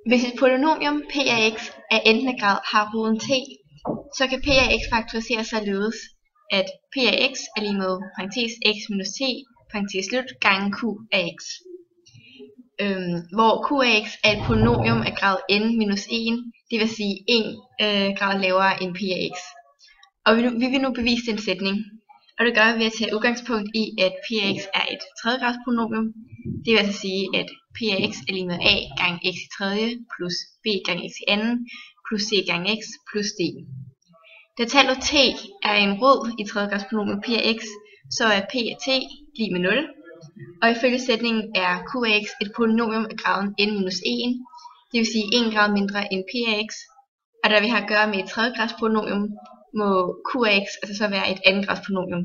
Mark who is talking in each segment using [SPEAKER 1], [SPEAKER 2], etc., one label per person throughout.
[SPEAKER 1] Hvis et polynomium p af x af n grad har roden t, så kan p af x faktoriseres således, at p af x er lig med parentes x minus t parentes slut gange q af x. Hvor q af x er et polynomium af grad n minus 1, det vil sige 1 grad lavere end p af x. Og vi vil nu bevise den sætning, og det gør vi ved at tage udgangspunkt i, at p af x er et tredjegrads polynomium. Det vil altså sige, at p af x er lig med a gange x i tredje plus b gange x i anden plus c gange x plus d. Da tallet t er en rod i tredjegrads polynomium p af x, så er p af t lig med 0. Og ifølge sætningen er q af x et polynomium af graden n minus 1, det vil sige 1 grad mindre end p af x. Og da vi har at gøre med et tredjegrads polynomium, må q af x altså så være et andengrads polynomium.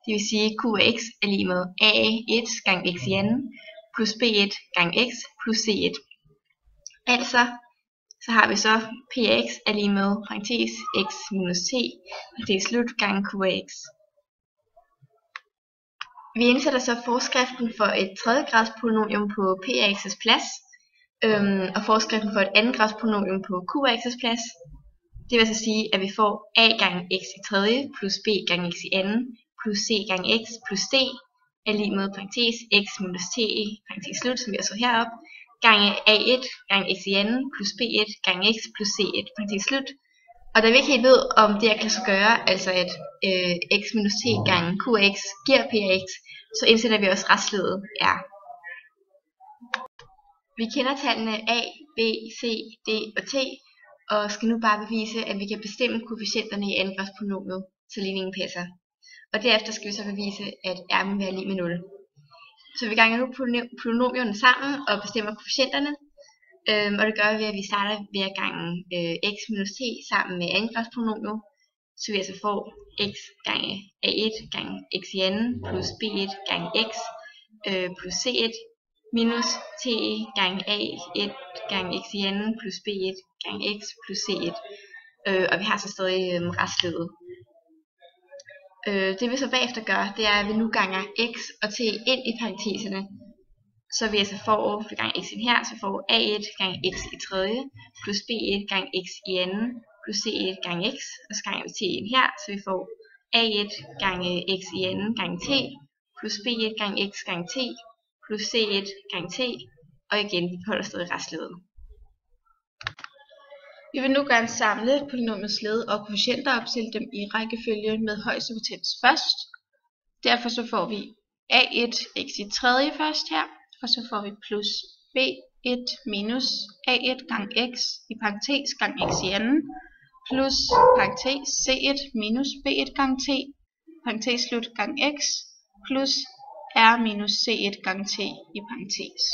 [SPEAKER 1] Det vil sige, at q af x er lig med a1 gange x i anden plus b1 gange x plus c1. Altså, så har vi så p af x er lig med parentes x minus t parentes slut gange q af x. Vi indsætter så forskriften for et tredjegrads polynomium på p af x's plads, og forskriften for et andengrads polynomium på q af x's plads. Det vil altså sige, at vi får a gange x i tredje plus b gange x i anden plus c gange x plus d er lig med parentes x minus t parentes slut, som vi har så heroppe, gange a1 gange x i anden plus b1 gange x plus c1 parentes slut. Og da vi ikke helt ved, om det kan lade sig gøre, altså at x minus t gange q af x giver p af x, så indsætter vi også restledet r. Vi kender tallene a, b, c, d og t, og skal nu bare bevise, at vi kan bestemme koefficienterne i andengrads polynomiet, så ligningen passer. Og derefter skal vi så bevise, at r må være lig med 0. Så vi ganger nu polynomierne sammen og bestemmer koefficienterne. Og det gør vi ved, at vi starter ved at gange x minus t sammen med andengrads polynomiet. Så vi altså får x gange a1 gange x i anden plus b1 gange x plus c1 minus t gange a1 gange x i anden plus b1 gange x plus c1. Og vi har så stadig restledet. Det vi så bagefter gør, det er, at vi nu ganger x og t ind i parenteserne. Så vi altså får, for gange x ind her, så får a1 gange x i tredje plus b1 gange x i anden plus c1 gange x. Og så ganger vi t ind her, så vi får a1 gange x i anden gange t plus b1 gange x gange t plus c1 gange t. Og igen, vi beholder stadig restledet. Vi vil nu gerne samle polynomiets led og koefficienter og opstille dem i rækkefølge med højeste potens først. Derfor så får vi a1 x i tredje først her, og så får vi plus b1 minus a1 gange x i parentes gange x i anden, plus parentes c1 minus b1 gange t, parentes slut gange x, plus r minus c1 gange t i parentes.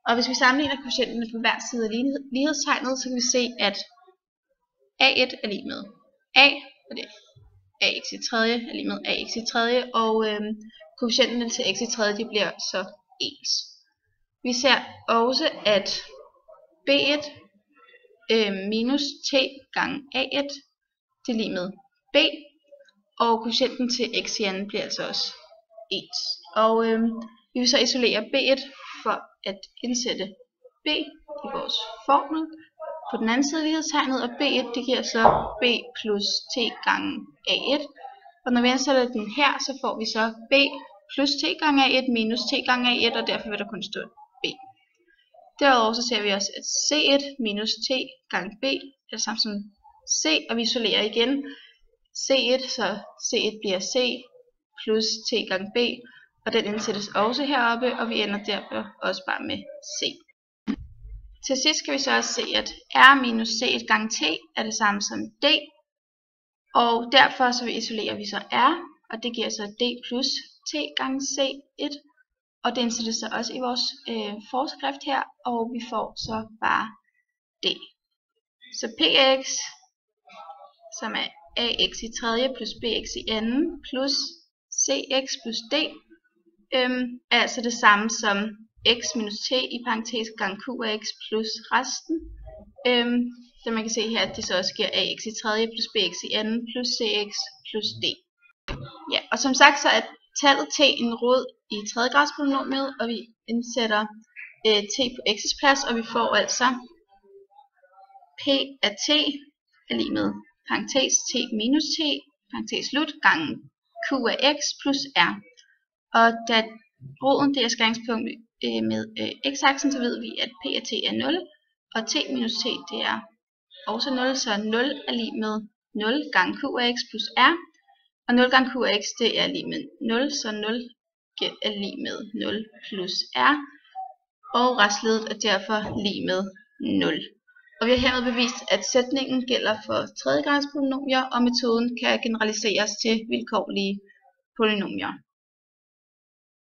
[SPEAKER 1] Og hvis vi sammenligner koefficienterne på hver side af lighedstegnet, så kan vi se, at a1 er lig med a, og det er ax i tredje er lig med ax i tredje, og koefficienterne til x i tredje de bliver så ens. Vi ser også, at b1 minus t gange a1 det er lig med b, og koefficienten til x i anden bliver altså også ens. Og vi vil så isolere b1 for at indsætte b i vores formel på den anden side af lighedstegnet, og b1 det giver så b plus t gange a1, og når vi indsætter den her, så får vi så b plus t gange a1 minus t gange a1, og derfor vil der kun stå b. Derudover så ser vi også, at c1 minus t gange b er det samme som c, og vi isolerer igen c1, så c1 bliver c plus t gange b, og den indsættes også heroppe, og vi ender derfor også bare med c. Til sidst skal vi så også se, at r minus c1 gange t er det samme som d, og derfor så isolerer vi så r, og det giver så d plus t gange c1, og det indsættes så også i vores forskrift her, og vi får så bare d. Så px, som er ax i tredje plus bx i anden plus cx plus d, er altså det samme som x minus t i parentes gange q af x plus resten. Så man kan se her, at det så også giver ax i tredje plus bx i anden plus cx plus d. Ja, og som sagt så er tallet t en rod i tredjegradspolynomiet, og vi indsætter t på x's plads, og vi får altså p af t er lig med parentes t minus t, parentes slut, gange q af x plus r. Og da roden det er skæringspunkt med x-aksen, så ved vi, at p af t er 0, og t minus t det er også 0, så 0 er lig med 0 gange q af x plus r, og 0 gange q af x det er lig med 0, så 0 er lig med 0 plus r, og restledet er derfor lig med 0. Og vi har hermed bevist, at sætningen gælder for tredjegrads polynomier, og metoden kan generaliseres til vilkårlige polynomier.